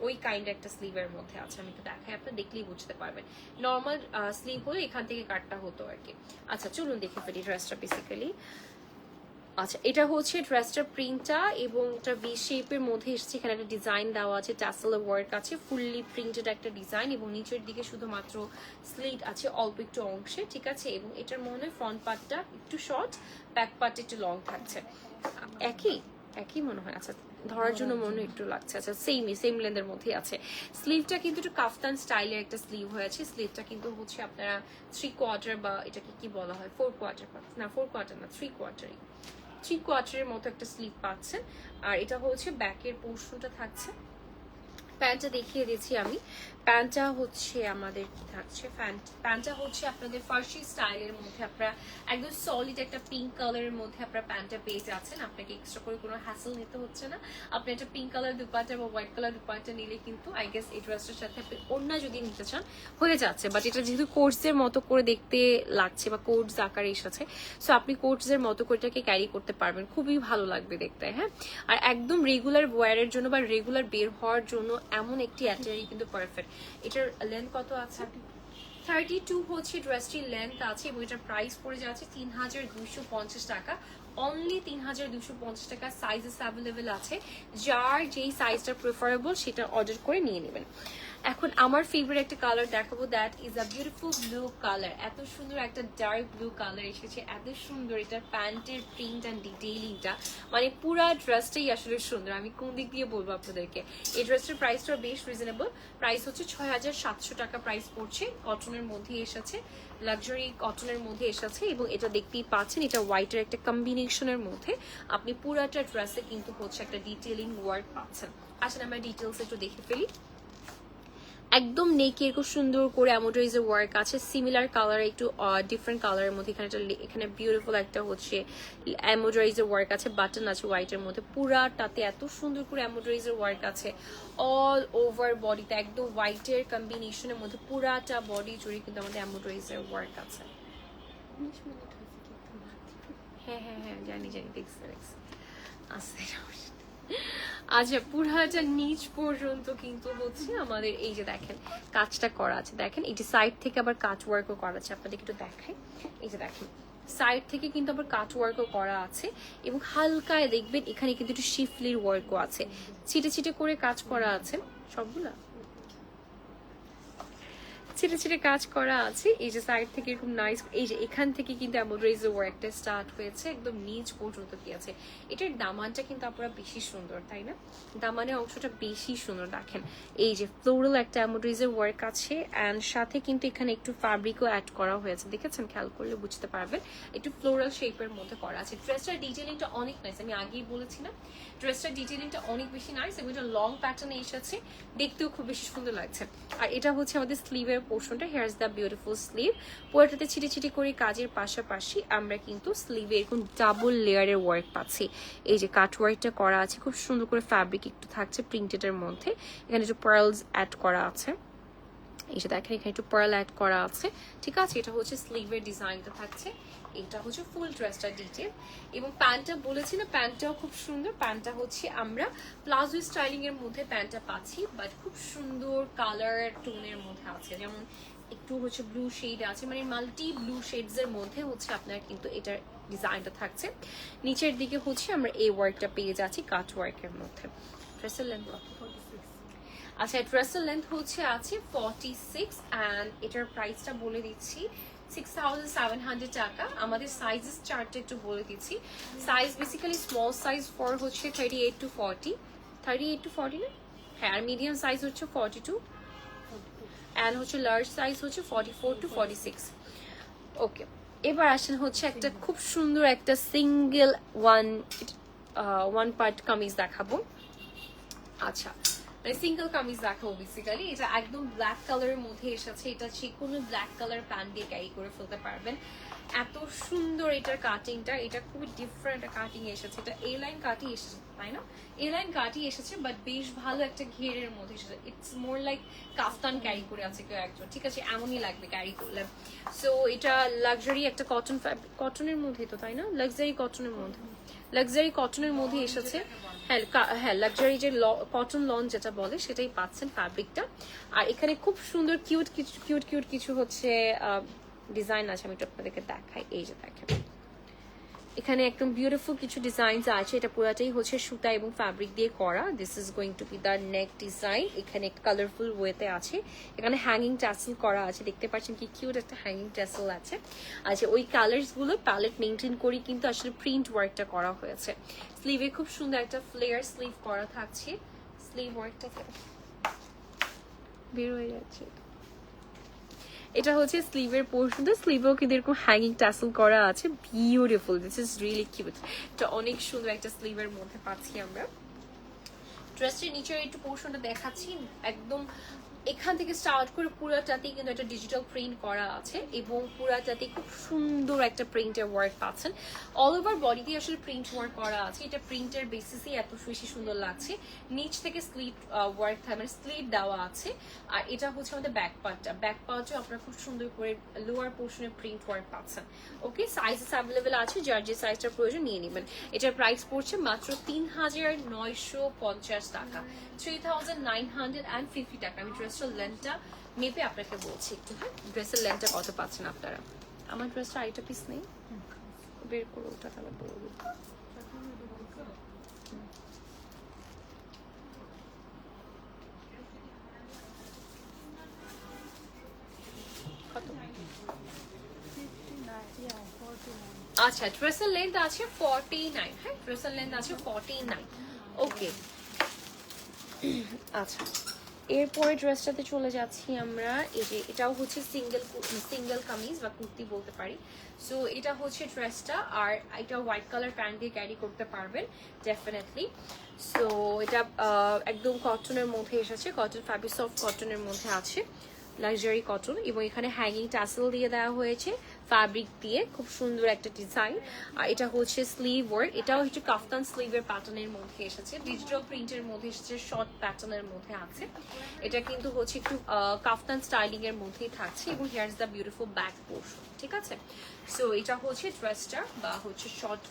ওই কাইন্ড একটা স্লিভের মধ্যে আছে। আমি একটু দেখাই, আপনি দেখলেই বুঝতে পারবেন। নর্মাল স্লিভ হলে এখান থেকে কাটটা হতো আর কি। আচ্ছা চলুন দেখে ফেলি ড্রেসটা বেসিক্যালি। আচ্ছা এটা হচ্ছে ড্রেসটার প্রিন্টটা, এবং এটা ভি শেপের মধ্যে এসেছে, এখানে একটা ডিজাইন দেওয়া আছে, টাসেলের ওয়ার্ক আছে, ফুললি প্রিন্টেড একটা ডিজাইন, এবং নিচের দিকে শুধুমাত্র স্লিট আছে অল্প একটু অংশে, ঠিক আছে? এবং এটার মনে হয় ফ্রন্ট পার্টটা একটু শর্ট, ব্যাক পার্ট একটু লং থাকছে, একই মনে হয়। আচ্ছা ধরার জন্য মনে একটু লাগছে। আচ্ছা সেম লেন্থের মধ্যে আছে। স্লিভটা কিন্তু একটু কাফতান স্টাইলের একটা স্লিভ হয়েছে। স্লিভটা কিন্তু হচ্ছে আপনারা 3/4 বা এটাকে কি বলা হয় 4/4 না 4/4 না 3/4 মতো একটা স্লিভ পাচ্ছেন। আর এটা হচ্ছে ব্যাকের পোর্শনটা থাকছে। প্যান্টটা দেখিয়ে দিচ্ছি আমি। প্যান্টটা হচ্ছে আমাদের কি থাকছে, প্যান্টটা হচ্ছে আপনাদের ফার্সি স্টাইলের মধ্যে আপনারা একদম সলিড একটা পিঙ্ক কালারের মধ্যে আপনারা প্যান্টটা পেয়ে যাচ্ছেন। আপনাকে এক্সট্রা করে কোনো হ্যাসেল নিতে হচ্ছে না। আপনি একটা পিঙ্ক কালার দুপাট্টা বা হোয়াইট কালার দুপাট্টা নিলে কিন্তু আই গেস এই ড্রেসটার সাথে আপনি ওড়না যদি নিতে চান হয়ে যাচ্ছে। বাট এটা যেহেতু কোটসের মতো করে দেখতে লাগছে বা কোটস আকারে এসেছে, সো আপনি কোটসের মতো করে এটাকে ক্যারি করতে পারবেন, খুবই ভালো লাগবে দেখতে। হ্যাঁ আর একদম রেগুলার ওয়্যারের জন্য বা রেগুলার বের হওয়ার জন্য এমন একটি অ্যাটারি কিন্তু পারফেক্ট। এটার লেন্থ কত আছে? 32 হচ্ছে ড্রেসটির লেন্থ আছে, এবং এটার প্রাইস পড়ে যাচ্ছে 3250 টাকা, অনলি 3250 টাকা। সাইজেস অ্যাভেলেবেল আছে, যার যেই সাইজটা প্রেফারেবল সেটা অর্ডার করে নিয়ে নেবেন। এখন আমার ফেভারিট একটা কালার দেখাবো, that is a beautiful blue colour. এত সুন্দর একটা ডার্ক ব্লু কালার এসেছে, এত সুন্দর এটার প্যান্টের প্রিন্ট অ্যান্ড ডিটেইলিংটা, মানে পুরা ড্রেসটাই আসলে সুন্দর। আমি কোন দিক দিয়ে বলবো আপনাদেরকে, এই ড্রেসটার প্রাইসটা বেশ রিজনেবল, প্রাইস হচ্ছে 6700 টাকা প্রাইস পড়ছে। কটনের মধ্যে এসেছে, লাক্সারি কটনের মধ্যে এসেছে, এবং এটা দেখতেই পাচ্ছেন এটা হোয়াইটের একটা কম্বিনেশনের মধ্যে আপনি পুরাটা ড্রেসে কিন্তু হচ্ছে একটা ডিটেইলিং ওয়ার্ক পাচ্ছেন। আসলে আমরা ডিটেলস একটু দেখে ফেলি। একদম নেকে খুব সুন্দর করে এমব্রয়ডারিজের ওয়ার্ক আছে, সিমিলার কালার একটু ডিফারেন্ট কালারের মধ্যে। এখানে বিউটিফুল একটা হচ্ছে এমব্রয়ডারিজের ওয়ার্ক আছে, বাটন আছে হোয়াইটের মধ্যে, পুরাটাতে এত সুন্দর করে এমব্রয়ডারিজের ওয়ার্ক আছে অল ওভার বডিতে, একদম হোয়াইটের কম্বিনেশনের মধ্যে পুরাটা বডি জুড়ে কিন্তু আমাদের এমব্রয়ডারিজের ওয়ার্ক আছে। হ্যাঁ হ্যাঁ হ্যাঁ জানি জানি, দেখছি দেখছি আচ্ছা। পুরাটা নিচ পর্যন্ত কিন্তু হচ্ছে আমাদের এই যে দেখেন কাজটা করা আছে, দেখেন এই যে সাইড থেকে আবার কাট ওয়ার্কও করা আছে, আপনাদের একটু দেখাই। এই যে দেখেন সাইড থেকে কিন্তু আবার কাট ওয়ার্কও করা আছে, এবং হালকায় দেখবেন এখানে কিন্তু একটু শিফলির ওয়ার্কও আছে, ছিটে ছিটে করে কাজ করা আছে সবগুলা, ছিটে ছিটে কাজ করা আছে। এই যে সাইড থেকে এরকম নাইস, এই যে এখান থেকে কিন্তু এমব্রয়ডারিজের ওয়ার্কটা স্টার্ট হয়েছে, একদম নিচ পর্যন্ত কি আছে। এটার দামানটা কিন্তু আপনারা বেশি সুন্দর, তাই না? দামানের অংশটা বেশি সুন্দর। দেখেন এই যে ফ্লোরাল একটা এমব্রয়ডারিজের ওয়ার্ক আছে, অ্যান্ড সাথে কিন্তু এখানে একটু ফ্যাব্রিকও অ্যাড করা হয়েছে, দেখেছেন? খেয়াল করলে বুঝতে পারবেন একটু ফ্লোরাল শেপের মধ্যে করা আছে। ড্রেসটার ডিটেলিংটা অনেক নাইস, আমি আগেই বলেছি না, ড্রেসটার ডিটেলিংটা অনেক বেশি নাইস, এবং এটা লং প্যাটার্নে এসেছে, দেখতেও খুব বেশি সুন্দর লাগছে। আর এটা হচ্ছে আমাদের স্লিভের পোর্শনটা, here is the beautiful sleeve. পুরোটাতে ছিটে ছিটে করে কাজের পাশাপাশি আমরা কিন্তু স্লিভে এরকম ডাবল লেয়ারের ওয়ার্ক পাচ্ছি। এই যে কাট ওয়ার্কটা করা আছে, খুব সুন্দর করে ফ্যাব্রিক একটু থাকছে প্রিন্টেডের মধ্যে, এখানে একটু পার্লস অ্যাড করা আছে, এই যে দেখেন এখানে একটু পার্ল অ্যাড করা আছে, ঠিক আছে? এটা হচ্ছে স্লিভের ডিজাইনটা থাকছে, এটা হচ্ছে ফুল ড্রেসটা ডিটেল। এবং প্যান্টটা বলেছি না, প্যান্টটাও খুব সুন্দর। প্যান্টটা হচ্ছে আমরা প্লাজো স্টাইলিং এর মধ্যে প্যান্টটা পাচ্ছি, বাট খুব সুন্দর কালার টোনের মধ্যে আছে, যেমন একটু হচ্ছে ব্লু শেড আছে, মানে মাল্টি ব্লু শেডস এর মধ্যে হচ্ছে আপনার কিন্তু এটার ডিজাইনটা থাকছে। নিচের দিকে হচ্ছে আমরা এই ওয়ার্কটা পেয়ে যাচ্ছি কাট ওয়ার্কের মধ্যে। ড্রেসের লেন্থ আচ্ছা, ড্রেসের লেন্থ হচ্ছে আছে 46, অ্যান্ড এটার প্রাইসটা বলে দিচ্ছি 6700 টাকা। আমাদের সাইজেস চার্টটা একটু বলে দিচ্ছি। Size basically small size for হচ্ছে 38 to 40, 38 to 40 না? হ্যাঁ, আর মিডিয়াম সাইজ হচ্ছে 42, অ্যান্ড হচ্ছে লার্জ সাইজ হচ্ছে 44 to 46। ওকে, এবার আসেন হচ্ছে একটা খুব সুন্দর একটা সিঙ্গেল ওয়ান পার্ট কামিজ দেখাবো। আচ্ছা, মানে সিঙ্গেল কামিজ দেখাবো বেসিক্যালি। এটা একদম ব্ল্যাক কালারের মধ্যে এসেছে, এটা যে কোনো ব্ল্যাক কালার প্যান্ট দিয়ে ক্যারি করে ফেলতে পারবেন। এত সুন্দর এটার কাটিংটা, এটা খুবই ডিফারেন্ট কাটিং এসেছে, এটা এ লাইন কাটিং এসেছে, তাই না? এ লাইন কাটিং এসেছে, বাট বেশ ভালো একটা ঘেরের মধ্যে এসেছে। It's more like kaftan carry করে আছে কেউ একজন, ঠিক আছে? এমনই লাগবে ক্যারি করলে। সো এটা লাক্সারি একটা কটন কটনের মধ্যে তো, তাই না? লাক্সারি কটনের মধ্যে, লাক্সারি কটনের মধ্যে এসেছে। হ্যাঁ হ্যাঁ, লাক্সারি যে কটন লন যেটা বলে সেটাই পাচ্ছেন ফ্যাব্রিকটা। আর এখানে খুব সুন্দর কিউট কিছু হচ্ছে ডিজাইন আছে, আমি একটু আপনাদেরকে দেখাই। এই যে দেখেন এখানে একদম বিউটিফুল কিছু ডিজাইন আছে, এটা পুরোটাই হচ্ছে সুতা এবং ফ্যাব্রিক দিয়ে করা। This is going to be the neck design. এখানে কালারফুল ওয়েতে আছে, এখানে হ্যাঙ্গিং ট্যাসেল করা আছে, দেখতে পাচ্ছেন কি কিউট একটা হ্যাঙ্গিং ট্যাসেল আছে। আচ্ছা, ওই কালার্স গুলো প্যালেট মেনটেন করি কিন্তু আসলে প্রিন্ট ওয়ার্কটা করা হয়েছে। স্লিভে খুব সুন্দর একটা ফ্লেয়ার স্লিভ করা থাকছে, স্লিভ ওয়ার্কটা বের হয়ে যাচ্ছে। এটা হচ্ছে স্লিভের পোর্শন, স্লিভেও কিন্তু এরকম হ্যাঙ্গিং ট্যাসেল করা আছে, beautiful. This is really cute. এটা অনেক সুন্দর একটা স্লিভের মধ্যে পাচ্ছি আমরা। ড্রেসটির নিচের একটু পোর্শনটা দেখাচ্ছি, একদম এখান থেকে স্টার্ট করে পুরাটাতেই কিন্তু একটা ডিজিটাল প্রিন্ট করা আছে, এবং পুরাটাতে খুব সুন্দর একটা প্রিন্টের ওয়ার্ক পাচ্ছেন। অল ওভার বডিতে আসলে প্রিন্ট ওয়ার্ক করা আছে, এটা প্রিন্টের বেসিসে এত বেশি সুন্দর লাগছে। নিচ থেকে স্লিট ওয়ার্ক মানে স্লিট দেওয়া আছে। আর এটা হচ্ছে আমাদের ব্যাক পার্টটা, ব্যাক পার্টও আপনারা খুব সুন্দর করে লোয়ার পোর্শনে প্রিন্ট ওয়ার্ক পাচ্ছেন। ওকে, সাইজেস অ্যাভেলেবেল আছে, যার যে সাইজটার প্রয়োজন নিয়ে নেবেন। এটার প্রাইস পড়ছে মাত্র 3950 টাকা, 3950 টাকা। আমি ড্রেসটার লেন্থটা মেপে আপনাকে বলছি একটু। হ্যাঁ, ড্রেসের লেন্থটা কত পাচ্ছেন আপনারা? আমার ড্রেসটা আইটা পিস নেই, বের করে ওটা তাহলে বলবো। আচ্ছা, ড্রেসের লেন্থ আছে 49। হ্যাঁ, ড্রেসের লেন্থ আছে 49। ওকে, আচ্ছা এরপরে ড্রেসটাতে চলে যাচ্ছি আমরা। এই যে এটাও হচ্ছে সিঙ্গেল কামিজ বা কুর্তি বলতে পারি। সো এটা হচ্ছে ড্রেসটা, আর এটা হোয়াইট কালার প্যান্ট দিয়ে ক্যারি করতে পারবেন ডেফিনেটলি। সো এটা একদম কটনের মধ্যে এসেছে, কটন ফ্যাব্রিক, সফট কটনের মধ্যে আছে, লাক্সারি কটন, এবং এখানে হ্যাঙ্গিং টাসেল দিয়ে দেওয়া হয়েছে ফ্যাব্রিক দিয়ে, খুব সুন্দর একটা ডিজাইন। আর এটা হচ্ছে স্লিভ ওয়ার্ক, এটাও হচ্ছে কাফতান স্লিভের প্যাটার্নের মধ্যে এসেছে, ডিজিটাল প্রিন্টের মধ্যে এসেছে, শর্ট প্যাটার্নের মধ্যে আছে। এটা কিন্তু হচ্ছে একটু কাফতান স্টাইলিং এর মধ্যেই থাকছে, এবং here is the beautiful back portion, ঠিক আছে। সো এটা হচ্ছে ড্রেসটা বা হচ্ছে শর্ট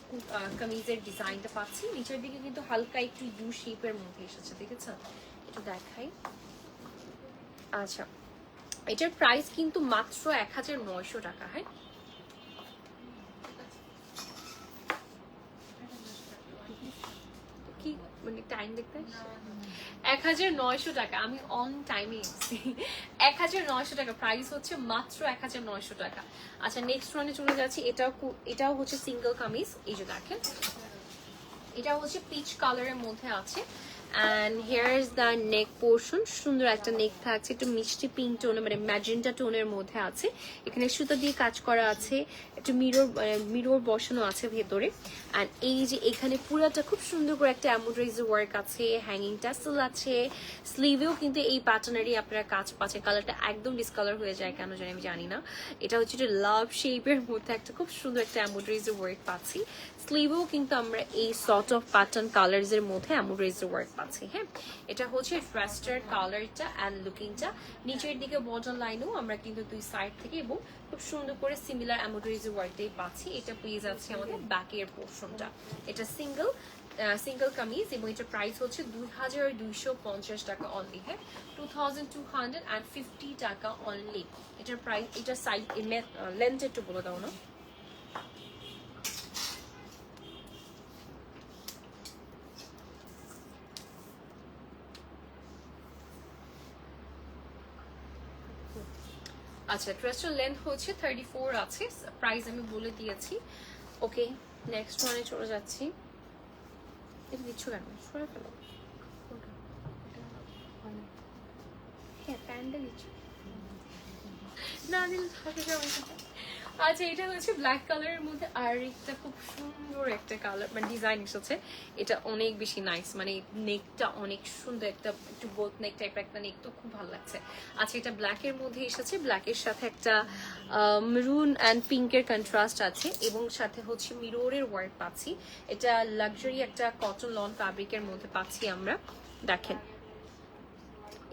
কামিজের ডিজাইনটা পাচ্ছি। নিচের দিকে কিন্তু হালকা একটু ইউ শেপের মধ্যে এসেছে, দেখেছেন? এটা দেখাই। আচ্ছা, এটার প্রাইস কিন্তু মাত্র 1900 টাকা। হ্যাঁ, কি মানে টাইম দেখতে 1900 টাকা, আমি অন টাইমে এসেছি। 1900 টাকা প্রাইস হচ্ছে, মাত্র 1900 টাকা। আচ্ছা, নেক্সট ওয়ানে চলে যাচ্ছি। এটাও হচ্ছে সিঙ্গেল কামিজ, এই যে দেখেন, এটা হচ্ছে পিচ কালারের মধ্যে আছে। And hair is the neck portion, সুন্দর একটা নেক থাকছে, একটু মিষ্টি পিঙ্ক টোন মানে ম্যাজেন্টা টোনের মধ্যে আছে। এখানে সুতো দিয়ে কাজ করা আছে, একটু মিরর বসানো আছে ভেতরে। অ্যান্ড এই যে এখানে পুরাটা খুব সুন্দর করে একটা এমব্রয়ডারি ওয়ার্ক আছে, হ্যাঙ্গিং টাসেল আছে, স্লিভেও কিন্তু এই প্যাটার্নেরই আপনারা কাজ পাচ্ছেন। কালারটা একদম ডিসকালার হয়ে যায় কেন জানি, আমি জানি না। এটা হচ্ছে একটা লাভ শেপের মধ্যে একটা খুব সুন্দর একটা এমব্রয়ডারি ওয়ার্ক পাচ্ছি। স্লিভেও কিন্তু আমরা এই সর্ট অফ প্যাটার্ন কালার্স এর মধ্যে এমব্রয়ডারি ওয়ার্ক পাচ্ছি। হ্যাঁ, এটা হচ্ছে ড্রেসটার কালারটা অ্যান্ড লুকিংটা। নিচের দিকে বর্ডার লাইনও আমরা কিন্তু দুই সাইড থেকে এবং খুব সুন্দর করে সিমিলার এমব্রয়ডারি ওয়ার্কটাই পাচ্ছি। এটা পেয়ে যাচ্ছে আমাদের ব্যাকের পোর্শনটা। এটা সিঙ্গেল কামিজ, এবং এটা প্রাইস হচ্ছে 2250 টাকা অনলি। হ্যাঁ, 2250 টাকা অনলি এটার প্রাইস। এটা সাইড লেন্থ একটু বলে দাও না। আচ্ছা, ড্রেসটার লেন্থ হচ্ছে 34 আছে, প্রাইস আমি বলে দিয়েছি। ওকে, নেক্সট ওয়ানে চলে যাচ্ছি। এটা দিচ্ছ কেন, সরে ফেলো। হ্যাঁ, প্যান্টটা দিচ্ছ না দিলে থাকে যাবে। আচ্ছা, এটা হচ্ছে ব্ল্যাক কালারের মধ্যে, আর একটা খুব সুন্দর একটা কালার মানে ডিজাইন এসেছে। এটা অনেক বেশি নাইস, মানে নেকটা অনেক সুন্দর, একটু বোথ নেক টাইপের একটা নেক, তো খুব ভালো লাগছে। আচ্ছা, এটা ব্ল্যাকের মধ্যে এসেছে, ব্ল্যাকের সাথে একটা মেরুন অ্যান্ড পিঙ্কের কন্ট্রাস্ট আছে, এবং সাথে হচ্ছে মিররের ওয়ার্ক পাচ্ছি। এটা লাক্সারি একটা কটন লন ফ্যাব্রিকের মধ্যে পাচ্ছি আমরা। দেখেন,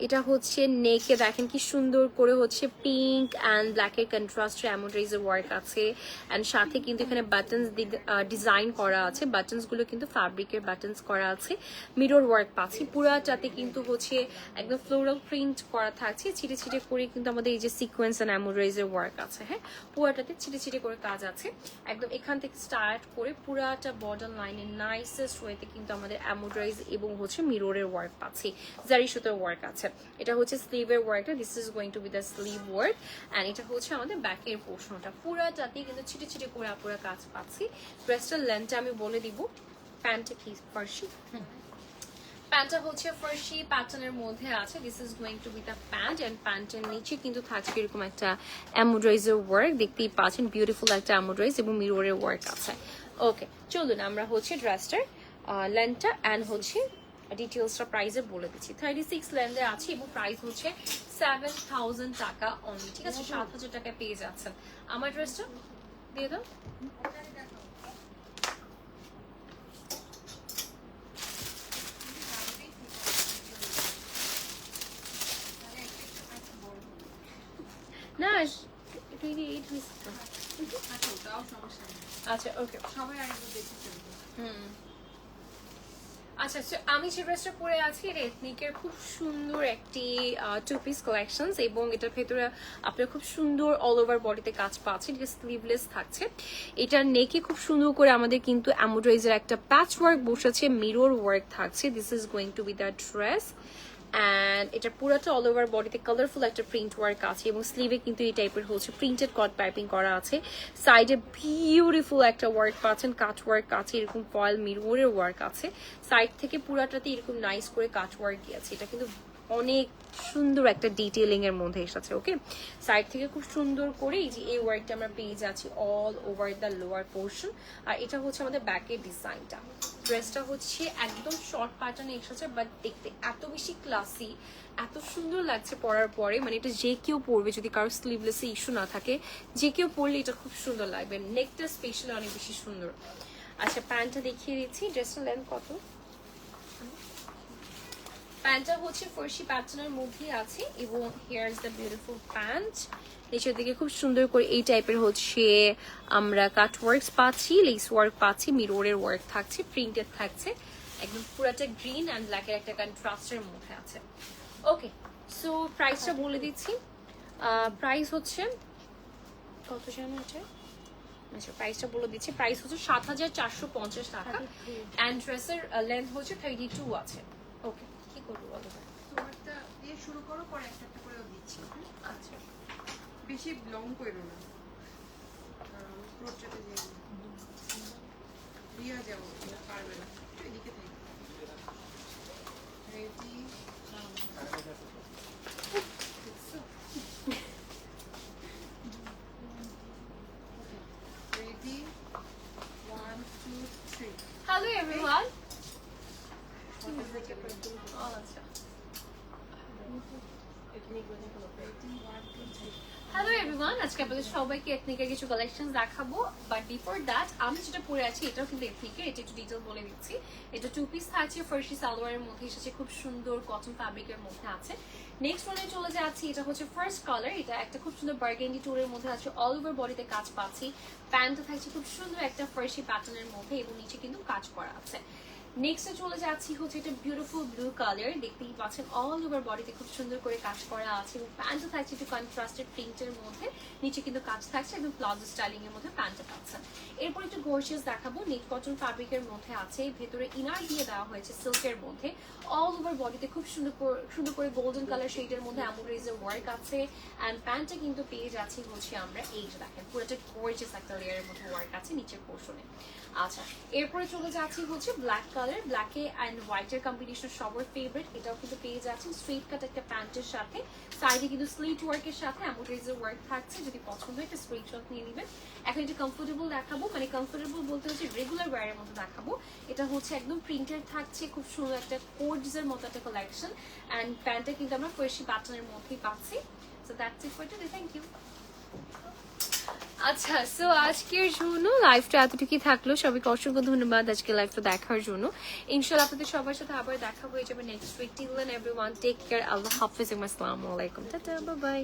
এটা হচ্ছে নেকে দেখেন কি সুন্দর করে হচ্ছে পিঙ্ক অ্যান্ড ব্ল্যাকের কন্ট্রাস্টে এমব্রয়ডারি ওয়ার্ক আছে। অ্যান্ড সাথে কিন্তু এখানে বাটনস ডিজাইন করা আছে, বাটনস গুলো কিন্তু ফ্যাব্রিকের বাটনস করা আছে, মিরর ওয়ার্ক পাচ্ছি। পুরাটাতে কিন্তু হচ্ছে একদম ফ্লোরাল প্রিন্ট করা থাকছে, ছিটে ছিটে করে কিন্তু আমাদের এই যে সিকোয়েন্স অ্যান্ড এমব্রয়ডারি ওয়ার্ক আছে। হ্যাঁ, পুরাটাতে ছিটে ছিটে করে কাজ আছে, একদম এখান থেকে স্টার্ট করে পুরাটা বর্ডার লাইনের নাইসেস্ট ওয়েতে কিন্তু আমাদের এমব্রয়ডারি এবং হচ্ছে মিররের ওয়ার্ক পাচ্ছি, জারি সুতোর ওয়ার্ক আছে। এটা হচ্ছে স্লিভের ওয়ার্কটা, this is going to be the sleeve work. And এটা হচ্ছে আমাদের ব্যাকের পোর্শনটা, পুরাটাতে কিন্তু ছিটে ছিটে করে আপুরা কাজ পাচ্ছি। ড্রেসটার লেন্থটা আমি বলে দিব। প্যান্টটা কি ফার্সি, প্যান্টটা হচ্ছে ফার্সি প্যাটার্নের মধ্যে আছে, this is going to be the pant. And প্যান্টের নিচে কিন্তু থাকছে এরকম একটা এমব্রয়ডারি ওয়ার্ক, দেখতেই পাচ্ছেন বিউটিফুল একটা এমব্রয়ডারি এবং মিররের ওয়ার্ক আছে। ওকে, চলুন আমরা হচ্ছে ড্রেসটার লেন্থটা অ্যান্ড হচ্ছে ডিটেলসটা প্রাইসে বলে দিচ্ছি। 36 লেন্থে আছে এবং প্রাইস হচ্ছে 7000 টাকা অনলি, ঠিক আছে? 7000 টাকায় পেয়ে যাচ্ছেন। আমার ড্রেসটা দিয়ে দাও। না, 28 হয়েছে। আচ্ছা, ওকে, সবাই আরেকবার দেখে ফেলবো। আচ্ছা, আমি যে ড্রেসটা পরে আছি এটা এথনিকের খুব সুন্দর একটি টু পিস কালেকশনস, এবং এটার ভেতরে আপনার খুব সুন্দর অল ওভার বডিতে কাজ পাচ্ছেন। এটা স্লিভলেস থাকছে, এটার নেকে খুব সুন্দর করে আমাদের কিন্তু এমব্রয়ডারিজের একটা প্যাচ ওয়ার্ক বসেছে, মিরর ওয়ার্ক থাকছে। This is going to be the dress. And এটা পুরোটা অল ওভার বডিতে কালারফুল একটা প্রিন্ট ওয়ার্ক আছে, এবং স্লিভে কিন্তু এই টাইপের হচ্ছে প্রিন্টেড কট পাইপিং করা আছে। সাইডে বিউটিফুল একটা ওয়ার্ক পাচ্ছেন, কাট ওয়ার্ক আছে, এরকম ফয়েল মিররের ওয়ার্ক আছে। সাইড থেকে পুরাটাতে এরকম নাইস করে কাট ওয়ার্ক দিয়েছে। এটা কিন্তু অনেক সুন্দর একটা ডিটেইলিং এর মধ্যে এসেছে। ওকে, সাইড থেকে খুব সুন্দর করে এই যে এই ওয়ার্কটা আমরা পেয়ে যাচ্ছি all over the lower portion. আর এটা হচ্ছে আমাদের ব্যাকের ডিজাইনটা। ড্রেসটা হচ্ছে একদম শর্ট প্যাটার্নে এসেছে, বাট দেখতে এত বেশি ক্লাসি, এত সুন্দর লাগছে পরার পরে। মানে এটা যে কেউ পরবে, যদি কারোর স্লিভলেসে ইস্যু না থাকে, যে কেউ পরলে এটা খুব সুন্দর লাগবে। নেকটা স্পেশালি অনেক বেশি সুন্দর। আচ্ছা, প্যান্টটা দেখিয়ে দিচ্ছি। ড্রেসটার লেন্থ কত? প্যান্টটা হচ্ছে ফার্সি প্যাটার্নের মধ্যে আছে এবং here is the beautiful pant. নিচের দিকে খুব সুন্দর করে এই টাইপের হচ্ছে আমরা কাট ওয়ার্কস পাচ্ছি, লেস ওয়ার্ক পাচ্ছি, মিররের ওয়ার্ক থাকছে, প্রিন্টেড থাকছে। একদম পুরাটা গ্রিন অ্যান্ড ব্ল্যাকের একটা কন্ট্রাস্টের মধ্যে আছে। ওকে, সো প্রাইসটা বলে দিচ্ছি। প্রাইস হচ্ছে কত জানো এটা? আচ্ছা, প্রাইসটা বলে দিচ্ছি। প্রাইস হচ্ছে ৭,৪৫০ টাকা অ্যান্ড ড্রেসের লেন্থ হচ্ছে 32 আছে। ওকে, কি করবো বলো? তোমারটা দিয়ে শুরু করো, পরে একটা একটা করে দিচ্ছি। আচ্ছা, বেশি লং করো না, প্রোটটাতে দিয়ে দিয়া যাও, পারবে না, এদিকে থাকি। Ready, ready, 1 2 3। Hello everyone. আচ্ছা, হ্যালো এভরিওয়ান, আজকে আপনাদের সবাইকে এথনিকের কিছু কালেকশন দেখাবো। বাট বিফোর দ্যাট, আমি যেটা পরে আছি এটাও কিন্তু এথনিকের। এটা একটু ডিটেল বলে দিচ্ছি। এটা 2 পিস থাকছে, ফার্সি সালোয়ারের মধ্যে এসেছে, খুব সুন্দর কটন ফ্যাব্রিকের মধ্যে আছে। নেক্সট ওয়ানে চলে যাচ্ছি। এটা হচ্ছে ফার্স্ট কালার। এটা একটা খুব সুন্দর বার্গেন্ডি টোরের মধ্যে আছে, অল ওভার বডিতে কাজ পাচ্ছি। প্যান্টটা থাকছে খুব সুন্দর একটা ফার্সি প্যাটার্নের মধ্যে এবং নিচে কিন্তু কাজ করা আছে। নেক্সটে চলে যাচ্ছি হচ্ছে এটা বিউটিফুল ব্লু কালার। দেখতেই পাচ্ছেন অল ওভার বডিতে খুব সুন্দর করে কাজ করা আছে এবং প্যান্টও থাকছে একটু কন্ট্রাস্টেড প্রিন্টের মধ্যে, নিচে কিন্তু কাজ থাকছে একদম প্লাজো স্টাইলিং এর মধ্যে প্যান্টটা পাচ্ছেন। এরপর একটু গর্জিয়াস দেখাবো। নেট কটন ফ্যাব্রিকের মধ্যে আছে, ভেতরে ইনার দিয়ে দেওয়া হয়েছে সিল্কের মধ্যে। অল ওভার বডিতে খুব সুন্দর করে গোল্ডেন কালার শেডের মধ্যে এমব্রয়ডারিজের ওয়ার্ক আছে অ্যান্ড প্যান্টটা কিন্তু পেয়ে যাচ্ছি হচ্ছে আমরা এই যে দেখেন পুরোটা গর্জিয়াস একটা লেয়ারের মধ্যে ওয়ার্ক আছে নিচের পোর্শনে। আচ্ছা, এরপরে চলে যাচ্ছি হচ্ছে ব্ল্যাক কালার। ব্ল্যাকে অ্যান্ড হোয়াইটের কম্বিনেশন সবার ফেভারিট। এটাও কিন্তু পেয়ে যাচ্ছেন স্ট্রেট কাট একটা প্যান্টের সাথে, সাইডে কিন্তু স্লিট ওয়ার্কের সাথে এমব্রয়ডারিজের ওয়ার্ক থাকছে। যদি পছন্দ হয় একটা স্ক্রিনশট নিয়ে নেবেন। এখন এটা কমফোর্টেবল দেখাবো, মানে কমফোর্টেবল বলতে হচ্ছে রেগুলার ওয়্যারের মতো দেখাবো। এটা হচ্ছে একদম প্রিন্টেড থাকছে, খুব সুন্দর একটা কোডসের মতো একটা কালেকশন অ্যান্ড প্যান্টটা কিন্তু আমরা ফার্সি প্যাটার্নের মধ্যেই পাচ্ছি। So that's it for today, thank you. আচ্ছা, সো আজকের জন্য লাইভটা এতটুকুই থাকলো। সবাইকে অসংখ্য ধন্যবাদ আজকে লাইভটা দেখার জন্য। ইনশাআল্লাহ আপনাদের সবার সাথে আবার দেখা হয়ে যাবে next week. Till then everyone take care. আল্লাহ হাফেজ এবং আসসালামু আলাইকুম। Tata, bye by.